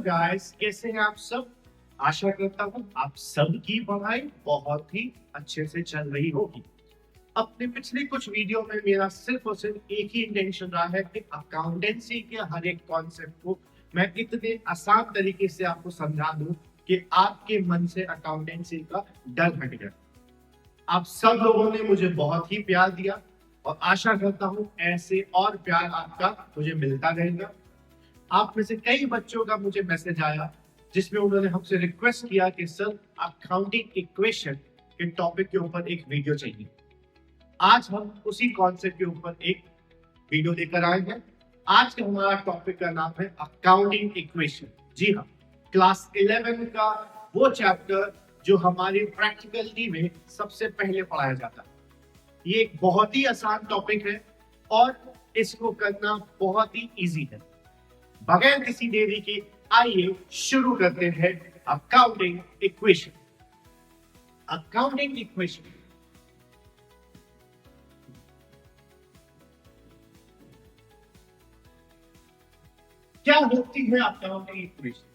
Guys, कैसे हैं आप सब। आशा करता हूँ आप सबकी पढ़ाई बहुत ही अच्छे से चल रही होगी। अपने पिछले कुछ वीडियो में मेरा सिर्फ और सिर्फ एक ही इंटेंशन रहा है कि अकाउंटेंसी के हर एक कॉन्सेप्ट को मैं इतने आसान तरीके से आपको समझा दूं कि आपके मन से अकाउंटेंसी का डर हट जाए। आप सब लोगों ने मुझे बहुत ही प्यार दिया और आशा करता हूँ ऐसे और प्यार आपका मुझे मिलता रहेगा। आप में से कई बच्चों का मुझे मैसेज आया जिसमें उन्होंने हमसे रिक्वेस्ट किया कि सर अकाउंटिंग इक्वेशन के टॉपिक के ऊपर एक वीडियो चाहिए। आज हम उसी कॉन्सेप्ट के ऊपर एक वीडियो लेकर आए हैं। आज का हमारा टॉपिक का नाम है अकाउंटिंग इक्वेशन। जी हाँ, क्लास 11 का वो चैप्टर जो हमारी प्रैक्टिकली में सबसे पहले पढ़ाया जाता है। ये एक बहुत ही आसान टॉपिक है और इसको करना बहुत ही इजी है। बगैर किसी देरी के आइए शुरू करते हैं अकाउंटिंग इक्वेशन। अकाउंटिंग इक्वेशन क्या होती है? अकाउंटिंग इक्वेशन,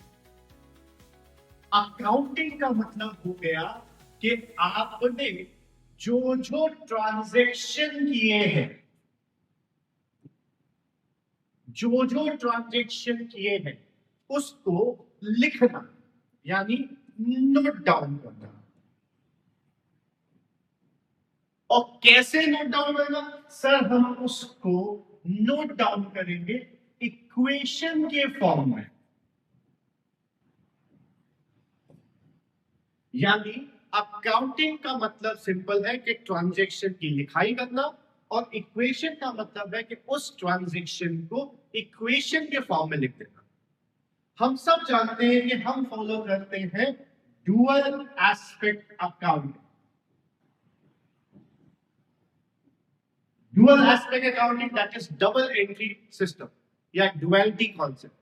अकाउंटिंग का मतलब हो गया कि आपने जो जो ट्रांजैक्शन किए हैं, जो जो ट्रांजैक्शन किए हैं उसको लिखना, यानी नोट डाउन करना। और कैसे नोट डाउन करना? सर हम उसको नोट डाउन करेंगे इक्वेशन के फॉर्म में। यानी अकाउंटिंग का मतलब सिंपल है कि ट्रांजैक्शन की लिखाई करना, और इक्वेशन का मतलब है कि उस ट्रांजैक्शन को इक्वेशन के फॉर्म में लिख देना। हम सब जानते हैं कि हम फॉलो करते हैं dual aspect accounting. Dual aspect accounting, that is double entry system या डुअलिटी कॉन्सेप्ट।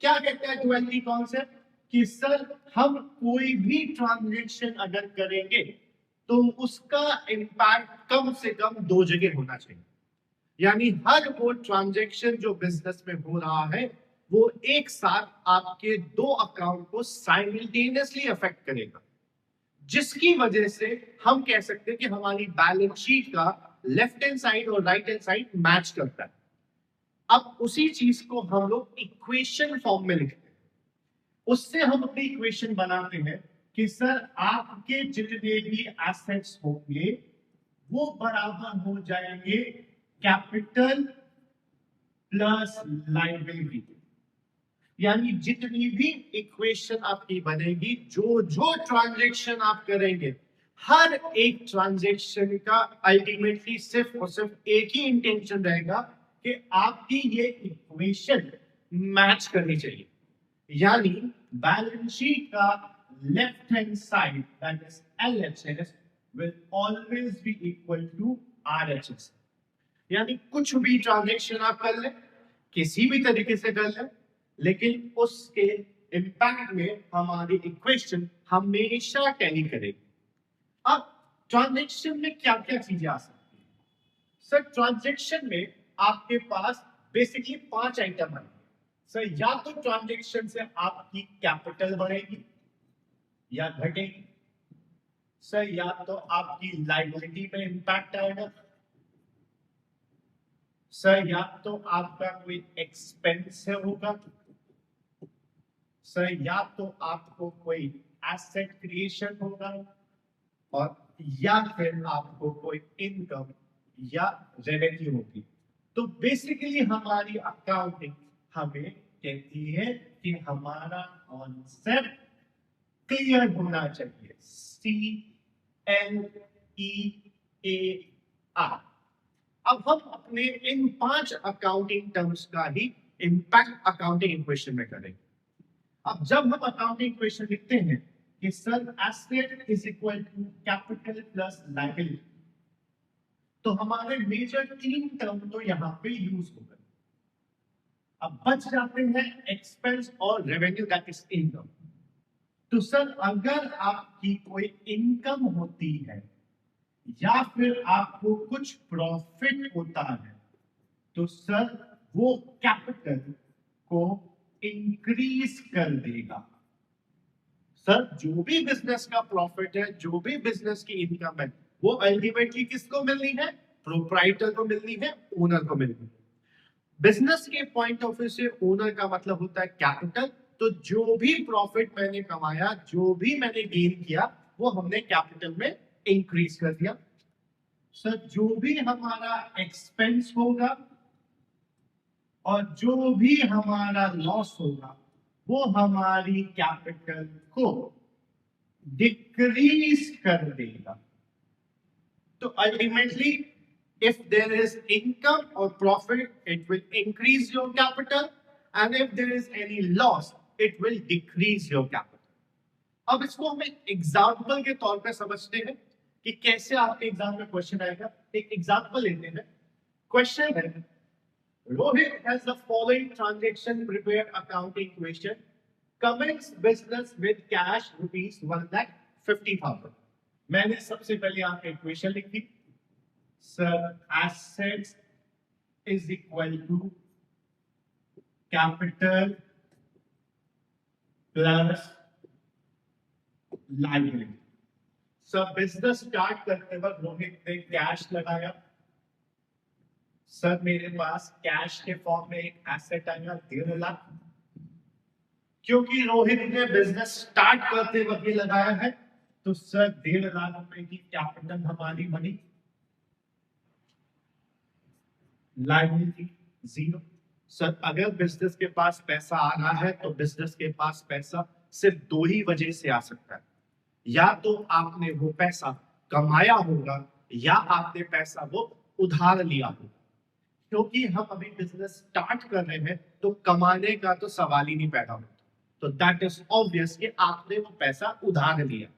क्या कहते हैं डुअलिटी कॉन्सेप्ट? कि सर हम कोई भी ट्रांजैक्शन अगर करेंगे तो उसका इंपैक्ट कम से कम दो जगह होना चाहिए। यानी हर वो ट्रांजैक्शन जो बिजनेस में हो रहा है वो एक साथ आपके दो अकाउंट को साइमल्टेनियसली अफेक्ट करेगा, जिसकी वजह से हम कह सकते हैं कि हमारी बैलेंस शीट का लेफ्ट हैंड साइड और राइट हैंड साइड मैच करता है। अब उसी चीज को हम लोग इक्वेशन फॉर्म में लिखते हैं। उससे हम अपनी इक्वेशन बनाते हैं कि सर आपके जितने भी एसेट्स होंगे वो बराबर हो जाएंगे कैपिटल प्लस लायबिलिटी। यानी जितनी भी इक्वेशन आपकी बनेगी, जो जो ट्रांजैक्शन आप करेंगे, हर एक ट्रांजैक्शन का अल्टीमेटली सिर्फ और सिर्फ एक ही इंटेंशन रहेगा कि आपकी ये इक्वेशन मैच करनी चाहिए। यानी बैलेंस शीट का left hand side, that is LHS, will always be equal to RHS। यानी कुछ भी ट्रांजैक्शन आप कर लें, किसी भी तरीके से कर लें, लेकिन उसके इंपैक्ट में हमारी इक्वेशन हमेशा टैली करेगी। अब ट्रांजैक्शन में क्या क्या चीजें आ सकती हैं? सर ट्रांजैक्शन में आपके पास बेसिकली 5 आइटम आएंगे। सर या तो ट्रांजैक्शन से आपकी कैपिटल बढ़ेगी या घटेगी। सर या तो आपकी लायबिलिटी पे इंपैक्ट आएगा। सर या तो आपका कोई एक्सपेंस होगा। सर या तो आपको कोई एसेट क्रिएशन होगा, और या फिर आपको कोई इनकम या रेवेन्यू होगी। तो बेसिकली हमारी अकाउंटिंग हमें कहती है कि हमारा कॉन्सेप्ट क्लियर होना चाहिए। CLEAR। अब हम अपने इन 5 अकाउंटिंग टर्म्स का ही इंपैक्ट अकाउंटिंग इक्वेशन में करेंगे। अब जब हम अकाउंटिंग इक्वेशन लिखते हैं कि sir asset is equal to capital plus liability, तो हमारे मेजर 3 टर्म तो यहां पे यूज हो गए। अब बच जाते हैं एक्सपेंस और रेवेन्यू, दैट इज इनकम। तो सर अगर आपकी कोई इनकम होती है या फिर आपको कुछ प्रॉफिट होता है, तो सर वो कैपिटल को इंक्रीज कर देगा। सर जो भी बिजनेस का प्रॉफिट है, जो भी बिजनेस की इनकम है, वो अल्टीमेटली किसको मिलनी है? प्रोप्राइटर को मिलनी है, ओनर को मिलनी है। बिजनेस के पॉइंट ऑफ व्यू से ओनर का मतलब होता है कैपिटल। तो जो भी प्रॉफिट मैंने कमाया, जो भी मैंने गेन किया, वो हमने कैपिटल में इंक्रीज कर दिया। सर जो भी हमारा एक्सपेंस होगा और जो भी हमारा लॉस होगा, वो हमारी कैपिटल को डिक्रीज कर देगा। तो ultimately if there is income or profit, it will increase your capital, and if there is any loss, it will decrease your capital. अब इसको हम एक एग्जाम्पल के तौर पे समझते हैं कि कैसे आपके एग्जाम में क्वेश्चन आएगा। एक एग्जाम्पल लेते हैं। क्वेश्चन है, Rohit has the following transaction prepared accounting equation. Commence business with cash rupees 1,50,000. मैंने सबसे पहले यहाँ पे इक्वेशन लिख दी। Sir, assets is equal to capital plus liability. Sir, business start करते वक्त रोहित ने कैश लगाया। सर मेरे पास कैश के फॉर्म में एक एसेट आया 1.5 लाख। क्योंकि रोहित ने बिजनेस स्टार्ट करते वक्त ये लगाया है, तो सर 1.5 लाख रुपए की कैपिटल हमारी बनी। लायबिलिटी 0। सर अगर बिजनेस के पास पैसा आ रहा है, तो बिजनेस के पास पैसा सिर्फ 2 ही वजह से आ सकता है। या तो आपने वो पैसा कमाया होगा, या आपने पैसा वो उधार लिया होगा। क्योंकि हम अभी बिजनेस स्टार्ट कर रहे हैं, तो कमाने का तो सवाल ही नहीं पैदा होता। तो दैट इज ऑब्वियस कि आपने वो पैसा उधार लिया।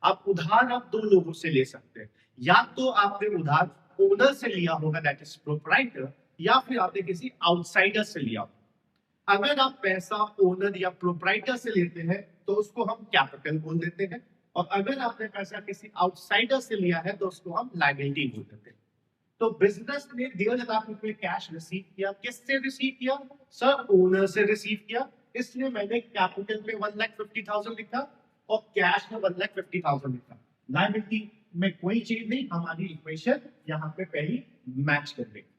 अब उधार आप 2 लोगों से ले सकते हैं। या तो आपने उधार ओनर से लिया होगा, दैट इज प्रोप्राइटर, या फिर आपने किसी आउटसाइडर से लिया होगा। अगर आप पैसा ओनर या प्रोप्राइटर से लेते हैं, तो उसको हम कैपिटल बोल देते हैं, और अगर आपने पैसा किसी आउटसाइडर से लिया है, तो उसको हम लायबिलिटी बोल देते हैं। तो बिजनेस ने 1.5 लाख रुपए कैश रिसीव किया। किससे रिसीव किया? सर ओनर से रिसीव किया। इसलिए मैंने कैपिटल में 1,50,000 लिखा और कैश में 1,50,000 लिखा। लायबिलिटी में कोई चीज नहीं, हमारी इक्वेशन यहाँ पे पहली मैच कर देगी।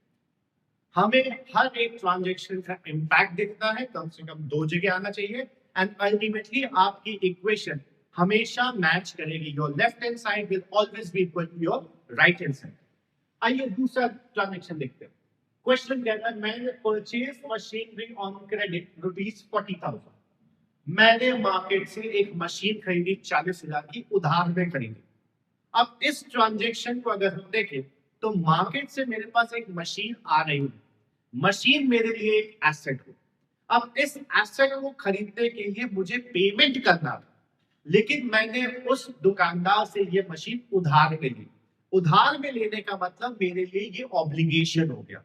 हमें हर एक ट्रांजेक्शन का इंपैक्ट दिखता है, कम से कम 2 जगह आना चाहिए, एंड अल्टीमेटली आपकी इक्वेशन हमेशा मैच करेगी। Your left hand side will always be equal to your right hand side. आइए दूसरा ट्रांजेक्शन देखते हैं। क्वेश्चन कहता है, मैंने परचेज मशीनरी ऑन क्रेडिट ₹40,000। मैंने मार्केट से एक मशीन खरीदी 40,000 की, उधार में खरीदी। अब इस ट्रांजेक्शन को अगर हम देखें, तो मार्केट से मेरे पास एक मशीन आ रही है। मशीन मेरे लिए एक एसेट हो। अब इस एसेट को खरीदने के लिए मुझे पेमेंट करना था, लेकिन मैंने उस दुकानदार से ये मशीन उधार में ली। उधार में लेने का मतलब मेरे लिए ये ऑब्लिगेशन हो गया।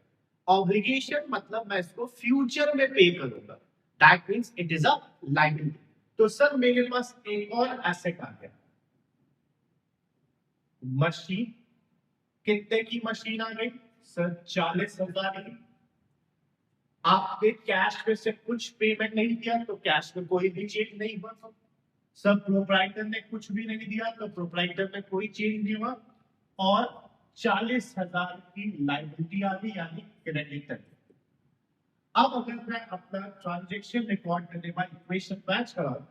ऑब्लिगेशन मतलब मैं इसको फ्यूचर में पे करूंगा। That means it is a liability. तो सर मेरे पास एक और एसेट आ गया, मशीन। कितने की मशीन आ गई? सर 40,000 की। आपके कैश में से कुछ पेमेंट नहीं दिया, तो कैश में कोई भी चेंज नहीं हुआ। सब प्रोप्राइटर ने कुछ भी नहीं दिया, तो प्रोप्राइटर में कोई चेंज नहीं हुआ, और 40,000 की लायबिलिटी आ गई, यानी क्रेडिटर। अब अगर मैं अपना ट्रांजेक्शन रिकॉर्ड करने वाली इक्वेशन मैच कराऊं,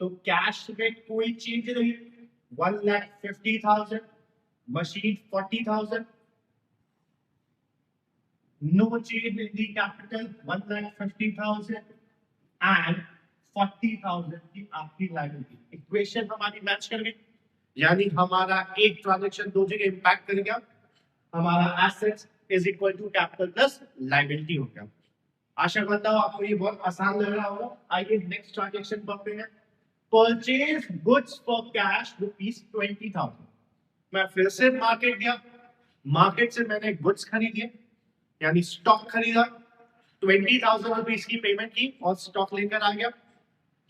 तो कैश में कोई चेंज नहीं, 1,50,000, machine 40,000, no change in the capital, 1,50,000 and 40,000 की आपकी लायबिलिटी। इक्वेशन हमारी मैच कर गई, यानी हमारा एक ट्रांजैक्शन 2 जगह इंपैक्ट कर गया। हमारा assets is equal to capital plus liability हो गया। आशा करता हूं आपको ये बहुत आसान लग रहा होगा। आइए नेक्स्ट ट्रांजैक्शन पढ़ते हैं। Purchase goods for cash ₹20,000। मैं फिर से मार्केट गया, मार्केट से मैंने गुड्स खरीदे, यानी स्टॉक खरीदा, 20,000 रुपीज की पेमेंट की और स्टॉक लेकर आ गया।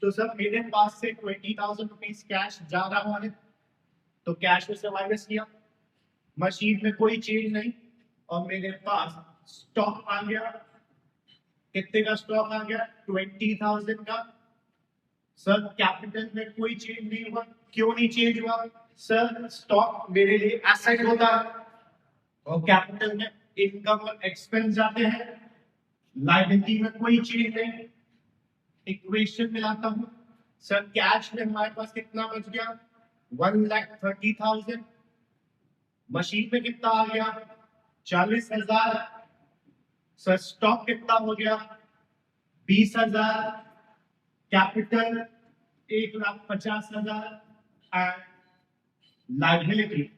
तो सर मेरे पास से 20,000 रुपीज कैश जा रहा है, तो कैश में से माइनस किया, मशीन में कोई चेंज नहीं, और मेरे पास स्टॉक आ गया कितने का स्टॉक आ गया? 20,000 का। सर कैपिटल में कोई चेंज नहीं हुआ। क्यों नहीं चेंज हुआ? सर स्टॉक मेरे लिए एसेट होता है और कैपिटल में इनकम और एक्सपेंस जाते हैं। लायबिलिटी में कोई चेंज नहीं। इक्वेशन मिलाता हूं। सर कैश में हमारे पास कितना बच गया? 1,30,000। मशीन में कितना आ गया? 40,000। सर स्टॉक कितना हो गया? 20,000। Capital 1,50,000 and liability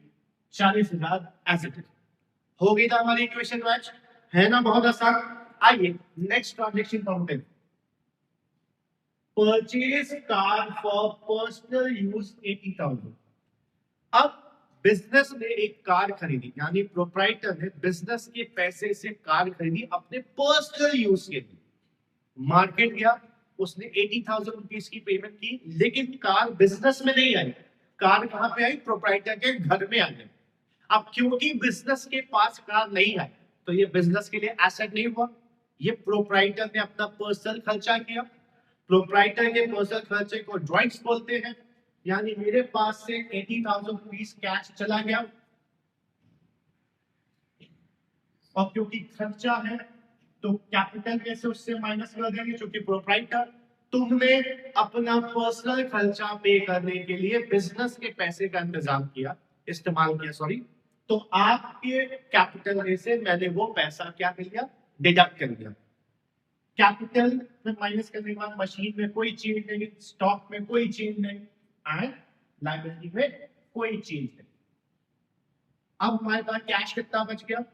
40,000 asset. हो गई था हमारी इक्वेशन मैच, है ना? बहुत आसान। आइए नेक्स्ट ट्रांजेक्शन पढ़ते हैं। Purchase car for personal use 80,000। अब बिजनेस ने एक कार खरीदी, यानी प्रोप्राइटर ने बिजनेस के पैसे से कार खरीदी अपने पर्सनल यूज के लिए। मार्केट गया, उसने 80,000 रुपीज की पेमेंट की, लेकिन कार बिजनेस में नहीं आई। कार कहां पे आई? प्रोप्राइटर के घर में आ गई। अब क्योंकि बिजनेस के पास कार नहीं आई, तो ये बिजनेस के लिए एसेट नहीं हुआ। ये प्रोप्राइटर ने अपना पर्सनल खर्चा किया। प्रोप्राइटर के पर्सनल खर्चे को ड्रॉइंग्स बोलते हैं। यानी मेरे पास से 80,000 रुपीज कैश चला गया, और क्योंकि खर्चा है तो कैपिटल में से उससे माइनस कर देंगे, क्योंकि प्रोप्राइटर तुमने अपना पर्सनल खर्चा पे करने के लिए बिजनेस के पैसे का इंतजाम किया, इस्तेमाल किया, सॉरी, तो आपके कैपिटल में से मैंने वो पैसा क्या कर लिया? डिडक्ट कर लिया। कैपिटल में माइनस करने के बाद मशीन में कोई चेंज नहीं, स्टॉक में कोई चेंज नहीं एंड लायबिलिटी में कोई चेंज नहीं। अब हमारे पास कैश कितना बच गया?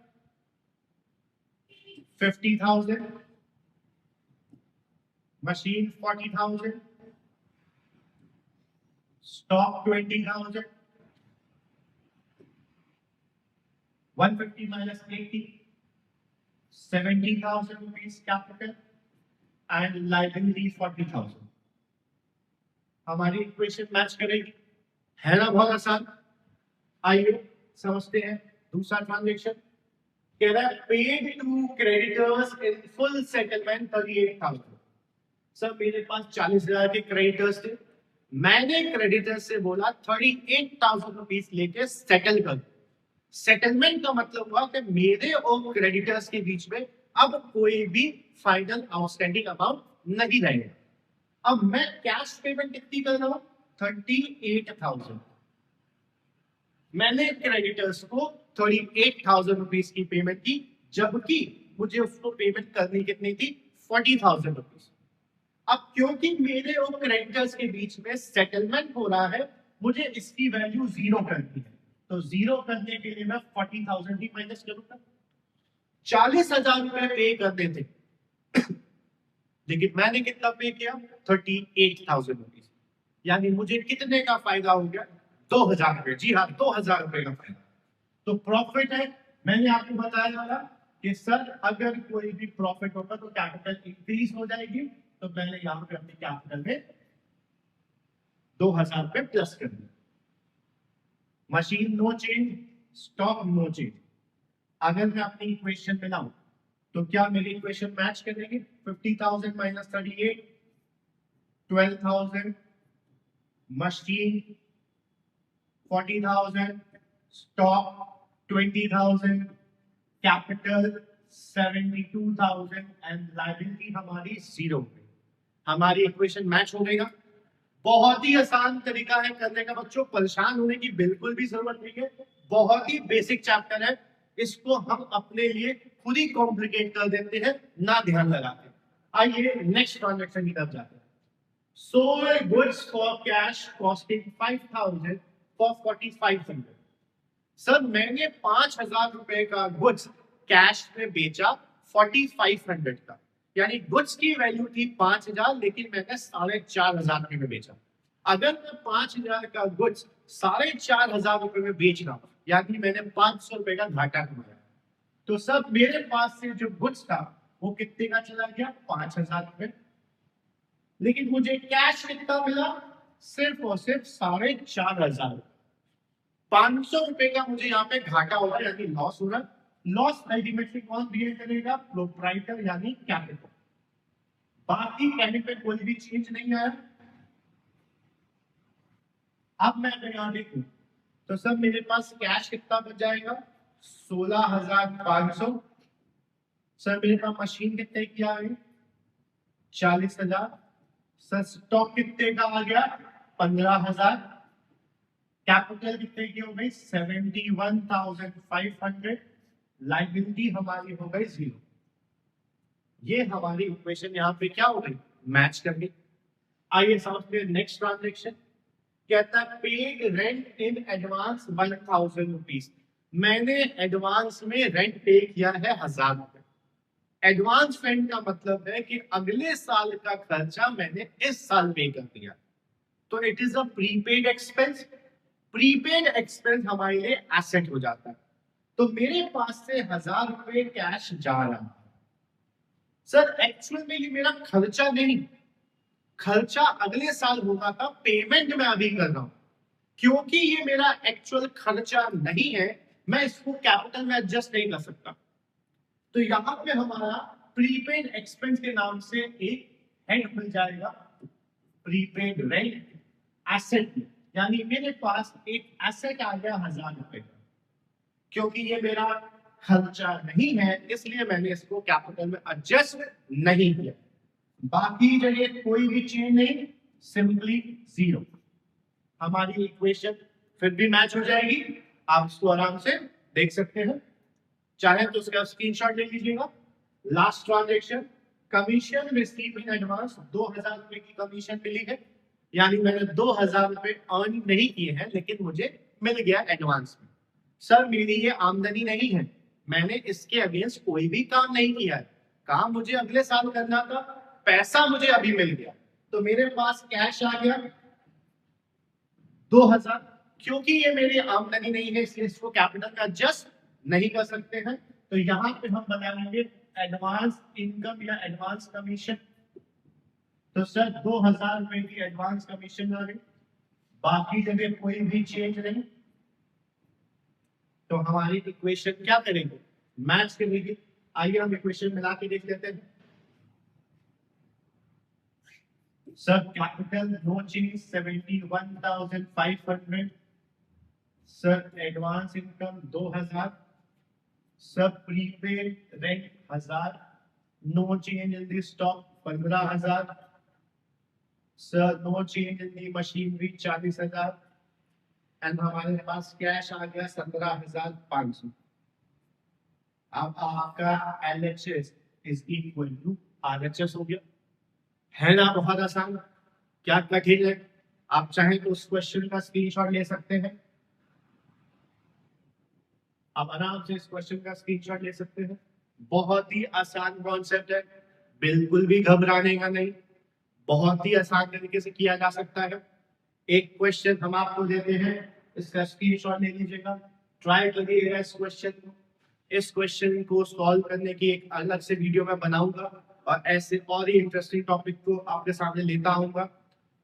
50,000, machine 40,000, stock 20,000, 150 minus 80, 70,000 rupees capital and liability 40,000। हमारी इक्वेशन मैच करेगी, है ना? बहुत आसान। आइए समझते हैं दूसरा ट्रांजेक्शन। कह रहा है paid to creditors in full settlement 38,000। Sir मेरे पास 40,000 के क्रेडिटर्स थे, मैंने क्रेडिटर से बोला 38,000 रुपीज लेके सेटल कर। सेटलमेंट का मतलब हुआ कि मेरे और क्रेडिटर्स के बीच में अब कोई भी फाइनल आउटस्टैंडिंग अमाउंट नहीं रहेगा। अब मैं कैश पेमेंट कितनी कर रहा हूं? 38,000। मैंने क्रेडिटर्स को 38,000 रुपीज की पेमेंट की, जबकि मुझे उसको पेमेंट करनी कितनी थी? 40,000 रुपीज। अब क्योंकि मेरे और क्रेडिटर्स के बीच में सेटलमेंट हो रहा है, मुझे इसकी वैल्यू 0 करनी है। तो 0 करने के लिए मैं 40,000 ही माइनस करूंगा। 40,000 रुपए पे करने थे, लेकिन मैंने कितना पे किया? 38,000 रुपीज। यानी मुझे कितने का फायदा हो गया? 2,000 रुपए। जी हाँ, 2,000 रुपए का फायदा। तो प्रॉफिट है। मैंने आपको बताया था कि सर अगर कोई भी प्रॉफिट होगा तो कैपिटल इंक्रीज हो जाएगी, तो मैंने यहां पे अपने कैपिटल में 2,000 रुपए प्लस कर दिया। Machine no change, stock no change. अगर मैं अपनी इक्वेशन में लाऊं तो क्या मेरी इक्वेशन मैच करेगी? 50,000 minus 38, 12,000, machine 40,000, stock 20,000, capital 72,000 and liability हमारी 0। हमारी इक्वेशन मैच हो गई ना? बहुत ही आसान तरीका है करने का। बच्चों परेशान होने की बिल्कुल भी जरूरत नहीं है, बहुत ही बेसिक चैप्टर है। इसको हम अपने लिए खुद ही कॉम्प्लिकेट कर देते हैं, ना ध्यान लगाते। आइए नेक्स्ट ट्रांजैक्शन की तरफ जाते हैं। Sold goods for cash costing 5,000 for 4,500। Sir मैंने 5,000 रुपए का गुड्स कैश में बेचा 4,500 का, यानी गुड्स की वैल्यू थी 5,000, लेकिन मैंने 4,500 रुपए में बेचा। अगर मैं 5,000 का गुड्स 4,500 रुपए में बेच रहा हूं, यानी मैंने 500 रुपए का घाटा कमाया। तो सब मेरे पास से जो गुड्स था वो कितने का चला गया? 5,000 रुपए। लेकिन मुझे कैश कितना मिला? सिर्फ और सिर्फ 4,500। 500 रुपए का मुझे यहाँ पे घाटा हो रहा है, यानी लॉस हो रहा है। लॉस अल्टीमेटली कौन बियर करेगा? प्रोप्राइटर यानी कैपिटल। बाकी कहीं पे कोई भी चेंज नहीं आया। अब मैं अगर यहाँ देखूं तो सर मेरे पास कैश कितना बच जाएगा, 16,500। सर मेरे पास मशीन कितने की आ गई, 40,000। सर स्टॉक कितने का आ गया, 15,000। कैपिटल कितने की हो गई, 71,500। लाइबिलिटी हमारी हो गई 0। ये हमारी इक्वेशन यहाँ पे क्या हो गई, मैच कर गई। आइए समझते हैं नेक्स्ट ट्रांजेक्शन। कहता है paid rent in advance 1,000 rupees. मैंने एडवांस में रेंट पे किया है 1,000 रुपए। एडवांस रेंट का मतलब है कि अगले साल का खर्चा मैंने इस साल पे कर दिया, तो it is a prepaid expense. Prepaid expense हमारे लिए एसेट हो जाता है। तो मेरे पास से 1,000 रुपए कैश जा रहा है। सर एक्चुअल में ये मेरा खर्चा नहीं, खर्चा अगले साल होगा था, पेमेंट मैं अभी कर रहा हूं। क्योंकि ये मेरा एक्चुअल खर्चा नहीं है, मैं इसको कैपिटल में एडजस्ट नहीं कर सकता। तो यहां पे हमारा प्रीपेड एक्सपेंस के नाम से एक हेड मिल जाएगा, प्रीपेड रेंट एसेट। यानी मेरे पास एक एसेट आ गया 1,000 रुपए का। क्योंकि ये मेरा खर्चा नहीं है इसलिए मैंने इसको कैपिटल में एडजस्ट नहीं किया। बाकी जगह कोई भी चेंज नहीं, सिंपली 0। हमारी इक्वेशन फिर भी मैच हो जाएगी, आप इसको आराम से देख सकते हैं। चाहे तो उसका स्क्रीनशॉट ले लीजिएगा। Last transaction, commission receive in advance, 2,000 रुपए की कमीशन मिली है। यानी मैंने 2,000 रुपए अर्न नहीं किए हैं लेकिन मुझे मिल गया एडवांस में। सर मेरी ये आमदनी नहीं है, मैंने इसके अगेंस्ट कोई भी काम नहीं किया है, काम मुझे अगले साल करना था, पैसा मुझे अभी मिल गया, तो मेरे पास कैश आ गया 2,000। क्योंकि ये मेरी आमदनी नहीं है इसलिए इसको कैपिटल में एडजस्ट नहीं कर सकते हैं। तो यहां पे हम बनाएंगे एडवांस इनकम या एडवांस कमीशन। तो सर 2,000 रुपए की एडवांस कमीशन आ गई, बाकी जगह कोई भी चेंज नहीं। तो हमारी इक्वेशन क्या करेंगे, मैच करेंगे। आइए हम इक्वेशन मिला के देख लेते हैं। Sir capital no change 71,500। Sir advance income 2,000। Sir prepaid rent 1,000। No change in the stock 15,000। Sir no change in the machinery 40,000। And हमारे पास कैश आ गया 17,500। अब आपका LHS is equal to RHS हो गया। है ना बहुत आसान, क्या कठिन है। आप चाहें तो उस क्वेश्चन का स्क्रीनशॉट ले सकते हैं, आप आराम से इस क्वेश्चन का स्क्रीनशॉट ले सकते हैं। बहुत ही आसान कॉन्सेप्ट है, बिल्कुल भी घबराने का नहीं, बहुत ही आसान तरीके से किया जा सकता है। एक क्वेश्चन हम आपको देते हैं, इसका स्क्रीनशॉट ले लीजिएगा, ट्राई करिएगा इस क्वेश्चन को। इस क्वेश्चन को सॉल्व करने की एक अलग से वीडियो मैं बनाऊंगा और ऐसे और ही इंटरेस्टिंग टॉपिक को आपके सामने लेता आऊंगा।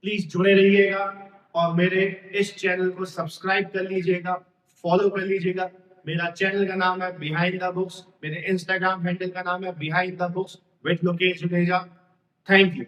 प्लीज जुड़े रहिएगा और मेरे इस चैनल को सब्सक्राइब कर लीजिएगा, फॉलो कर लीजिएगा। मेरा चैनल का नाम है बिहाइंड द बुक्स, मेरे इंस्टाग्राम हैंडल का नाम है behind the books with Lokesh Juneja. Thank you.